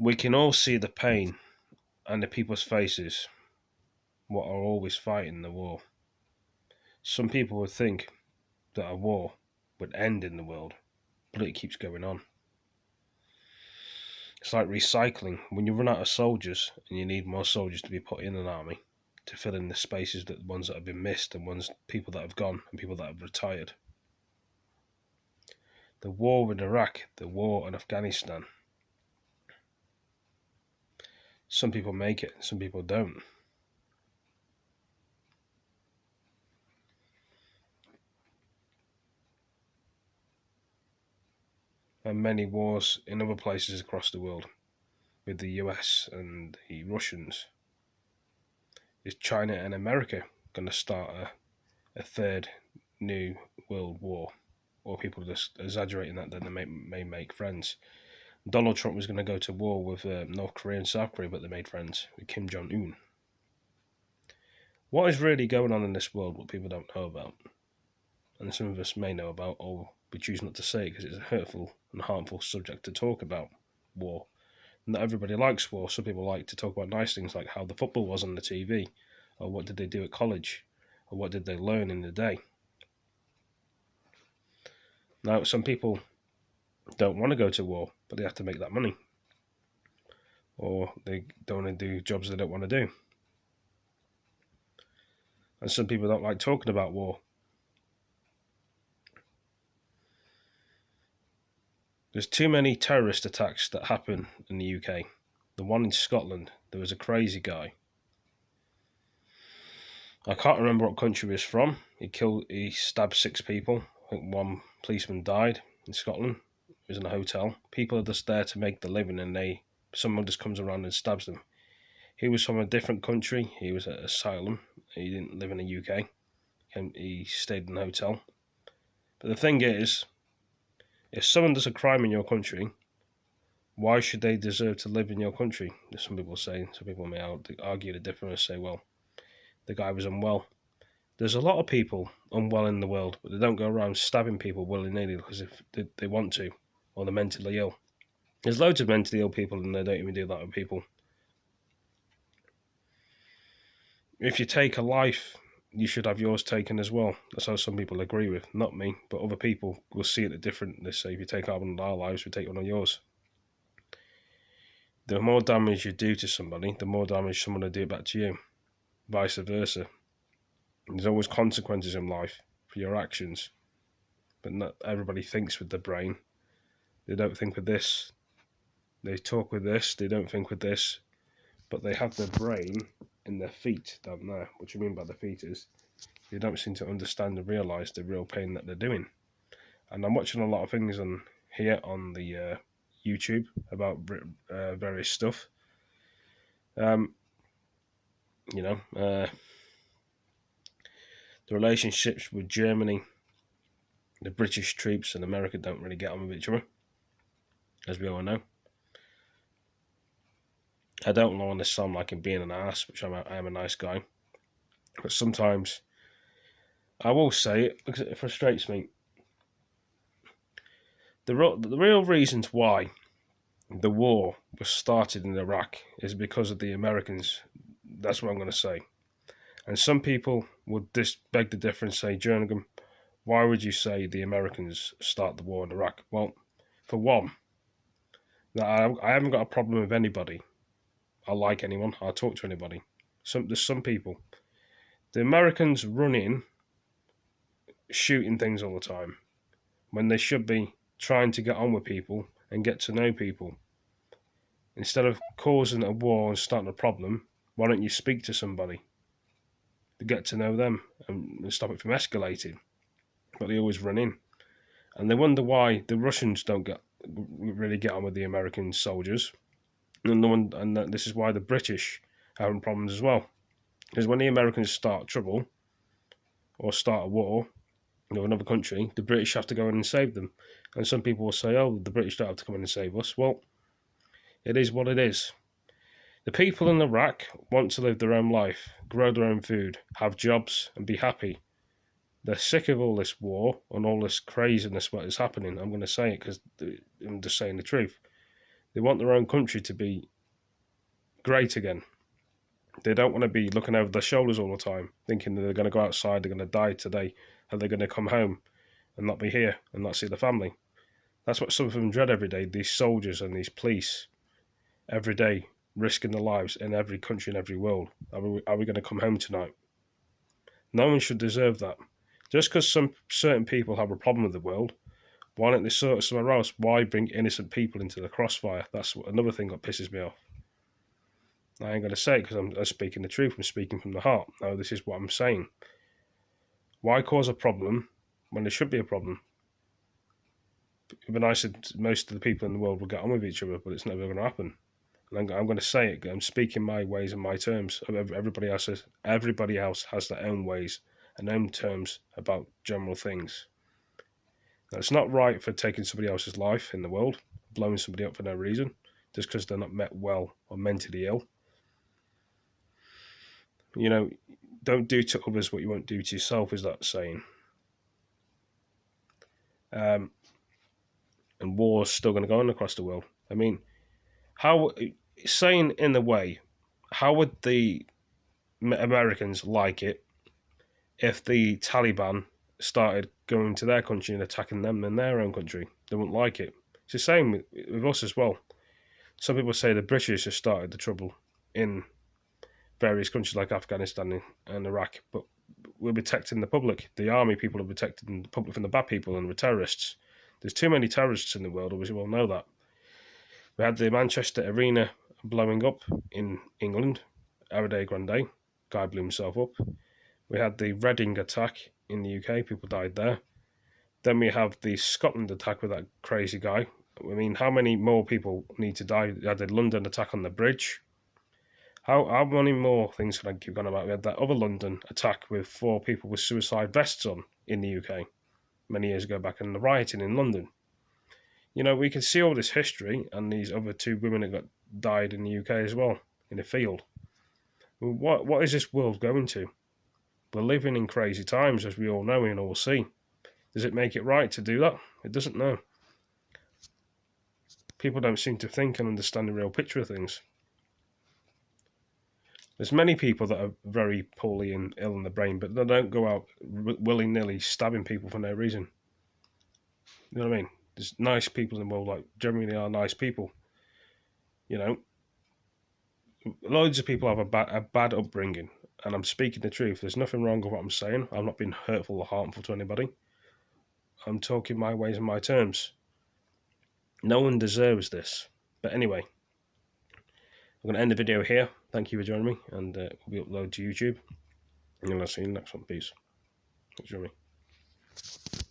We can all see the pain and the people's faces, what are always fighting the war. Some people would think that a war would end in the world, but it keeps going on. It's like recycling. When you run out of soldiers and you need more soldiers to be put in an army to fill in the spaces, that ones that have been missed and people that have gone and people that have retired. The war in Iraq, the war in Afghanistan. Some people make it, some people don't. And many wars in other places across the world, with the US and the Russians. Is China and America going to start a third new world war? Or people just exaggerating that they may make friends? Donald Trump was going to go to war with North Korea and South Korea, but they made friends with Kim Jong-un. What is really going on in this world, what people don't know about? And some of us may know about, or we choose not to say because it's a hurtful and harmful subject to talk about, war. Not everybody likes war. Some people like to talk about nice things like how the football was on the TV, or what did they do at college, or what did they learn in the day. Now, some people don't want to go to war, but they have to make that money. Or they don't want to do jobs they don't want to do. And some people don't like talking about war. There's too many terrorist attacks that happen in the UK. The one in Scotland, there was a crazy guy. I can't remember what country he was from. He stabbed 6 people. I think 1 policeman died in Scotland. He was in a hotel. People are just there to make the living, and someone just comes around and stabs them. He was from a different country. He was at asylum. He didn't live in the UK. He stayed in a hotel. But the thing is, if someone does a crime in your country, why should they deserve to live in your country? Some people say. Some people may argue the difference and say, well, the guy was unwell. There's a lot of people unwell in the world, but they don't go around stabbing people willy-nilly because if they want to, or they're mentally ill. There's loads of mentally ill people and they don't even do that with people. If you take a life, you should have yours taken as well. That's how some people agree with. Not me, but other people will see it different. They say, if you take one of our lives, we take one of yours. The more damage you do to somebody, the more damage someone will do back to you. Vice versa. There's always consequences in life for your actions. But not everybody thinks with their brain. They don't think with this. They talk with this. They don't think with this. But they have their brain in their feet down there. What you mean by the feet is they don't seem to understand and realise the real pain that they're doing. And I'm watching a lot of things here on the YouTube about various stuff. The relationships with Germany, the British troops and America don't really get on with each other, as we all know. I don't want to sound like I'm being an ass, which I am a nice guy, but sometimes I will say it because it frustrates me. The real reasons why the war was started in Iraq is because of the Americans. That's what I'm going to say. And some people would beg the difference, say, Jerningham, why would you say the Americans start the war in Iraq? Well, for one, I haven't got a problem with anybody. I like anyone. I'll talk to anybody. There's some people. The Americans run in shooting things all the time when they should be trying to get on with people and get to know people. Instead of causing a war and starting a problem, why don't you speak to somebody to get to know them and stop it from escalating? But they always run in. And they wonder why the Russians don't really get on with the American soldiers. And this is why the British are having problems as well. Because when the Americans start trouble or start a war with another country, the British have to go in and save them. And some people will say, oh, the British don't have to come in and save us. Well, it is what it is. The people in Iraq want to live their own life, grow their own food, have jobs and be happy. They're sick of all this war and all this craziness what is happening. I'm going to say it because I'm just saying the truth. They want their own country to be great again. They don't want to be looking over their shoulders all the time, thinking that they're going to go outside, they're going to die today, and they're going to come home and not be here and not see the family. That's what some of them dread every day, these soldiers and these police, every day risking their lives in every country in every world. Are we going to come home tonight? No one should deserve that. Just because some certain people have a problem with the world, why don't they sort it somewhere else? Why bring innocent people into the crossfire? That's another thing that pisses me off. I ain't going to say it because I'm speaking the truth. I'm speaking from the heart. No, this is what I'm saying. Why cause a problem when there should be a problem? It'd be nice if most of the people in the world will get on with each other, but it's never going to happen. And I'm going to say it. I'm speaking my ways and my terms. Everybody else has their own ways and own terms about general things. Now, it's not right for taking somebody else's life in the world, blowing somebody up for no reason, just because they're not met well or mentally ill. You know, don't do to others what you won't do to yourself, is that saying. And war's still going to go on across the world. I mean, saying in a way, how would the Americans like it if the Taliban started going to their country and attacking them in their own country? They wouldn't like it. It's the same with us as well. Some people say the British have started the trouble in various countries like Afghanistan and Iraq, but we're protecting the public. The army people are protecting the public from the bad people and the terrorists. There's too many terrorists in the world, we all know that. We had the Manchester Arena blowing up in England, Ariade Grande, guy blew himself up. We had the Reading attack in the UK, people died there. Then we have the Scotland attack with that crazy guy. I mean, how many more people need to die? We had the London attack on the bridge. How many more things can I keep going about? We had that other London attack with 4 people with suicide vests on in the UK many years ago back in the rioting in London. You know, we can see all this history and these other 2 women that died in the UK as well, in a field. What is this world going to? We're living in crazy times, as we all know and all see. Does it make it right to do that? It doesn't, no. People don't seem to think and understand the real picture of things. There's many people that are very poorly and ill in the brain, but they don't go out willy-nilly stabbing people for no reason. You know what I mean? There's nice people in the world, like, generally are nice people. You know, loads of people have a bad upbringing, and I'm speaking the truth. There's nothing wrong with what I'm saying. I'm not being hurtful or harmful to anybody. I'm talking my ways and my terms. No one deserves this. But anyway, I'm going to end the video here. Thank you for joining me, and we'll be uploaded to YouTube. And I'll see you in the next one. Peace. Thanks for joining me.